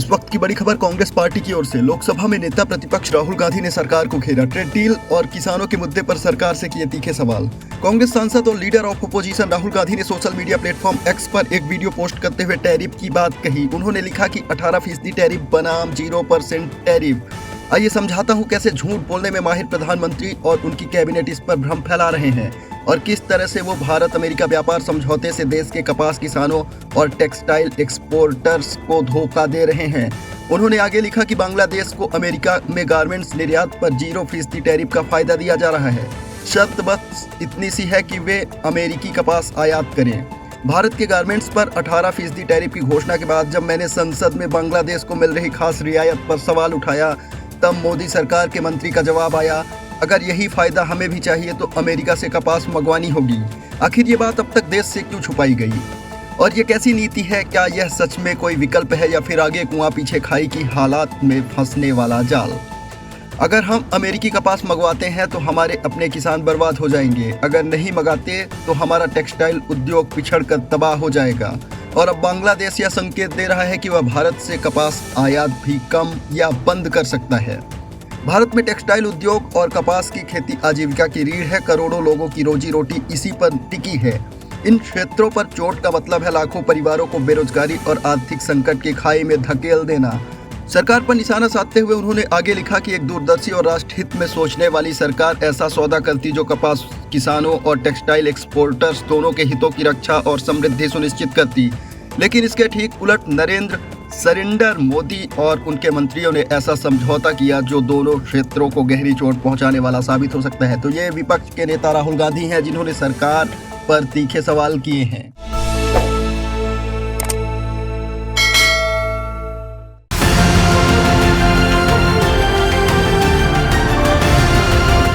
इस वक्त की बड़ी खबर कांग्रेस पार्टी की ओर से। लोकसभा में नेता प्रतिपक्ष राहुल गांधी ने सरकार को घेरा। ट्रेड डील और किसानों के मुद्दे पर सरकार से किए तीखे सवाल। कांग्रेस सांसद और leader of opposition Rahul Gandhi ने सोशल मीडिया प्लेटफॉर्म एक्स पर एक वीडियो पोस्ट करते हुए टैरिफ की बात कही। उन्होंने लिखा कि 18% टैरिफ बनाम 0% टैरिफ। आइए समझाता हूँ कैसे झूठ बोलने में माहिर प्रधानमंत्री और उनकी कैबिनेट इस पर भ्रम फैला रहे हैं और किस तरह से वो भारत अमेरिका व्यापार समझौते से देश के कपास किसानों और टेक्सटाइल एक्सपोर्टर्स को धोखा दे रहे हैं। उन्होंने आगे लिखा कि बांग्लादेश को अमेरिका में गारमेंट्स निर्यात पर 0% टैरिफ का फायदा दिया जा रहा है। शर्त बस इतनी सी है कि वे अमेरिकी कपास आयात करें। भारत के गारमेंट्स पर 18% टैरिफ की घोषणा के बाद जब मैंने संसद में बांग्लादेश को मिल रही खास रियायत पर सवाल उठाया तब मोदी सरकार के मंत्री का जवाब आया, अगर यही फायदा हमें भी चाहिए तो अमेरिका से कपास मंगवानी होगी। आखिर ये बात अब तक देश से क्यों छुपाई गई और ये कैसी नीति है? क्या यह सच में कोई विकल्प है या फिर आगे कुआं पीछे खाई की हालात में फंसने वाला जाल? अगर हम अमेरिकी कपास मंगवाते हैं तो हमारे अपने किसान बर्बाद हो जाएंगे। अगर नहीं मंगाते तो हमारा टेक्सटाइल उद्योग पिछड़ कर तबाह हो जाएगा। और अब बांग्लादेश यह संकेत दे रहा है कि वह भारत से कपास आयात भी कम या बंद कर सकता है। भारत में टेक्सटाइल उद्योग और कपास की खेती आजीविका की रीढ़ है। करोड़ों लोगों की रोजी रोटी इसी पर टिकी है। इन क्षेत्रों पर चोट का मतलब है लाखों परिवारों को बेरोजगारी और आर्थिक संकट की खाई में धकेल देना। सरकार पर निशाना साधते हुए उन्होंने आगे लिखा कि एक दूरदर्शी और राष्ट्र हित में सोचने वाली सरकार ऐसा सौदा करती जो कपास किसानों और टेक्सटाइल एक्सपोर्टर्स दोनों के हितों की रक्षा और समृद्धि सुनिश्चित करती। लेकिन इसके ठीक उलट नरेंद्र मोदी और उनके मंत्रियों ने ऐसा समझौता किया जो दोनों क्षेत्रों को गहरी चोट पहुंचाने वाला साबित हो सकता है। तो ये विपक्ष के नेता राहुल गांधी हैं जिन्होंने सरकार पर तीखे सवाल किए हैं।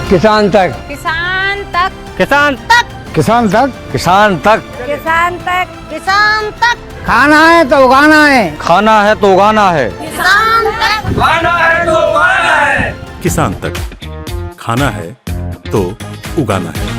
किसान तक, किसान तक, किसान तक, किसान तक, किसान तक, किसान तक, किसान तक। खाना है तो उगाना है, खाना है तो उगाना है, किसान तक, खाना है तो उगाना है। किसान तक, खाना है तो उगाना है।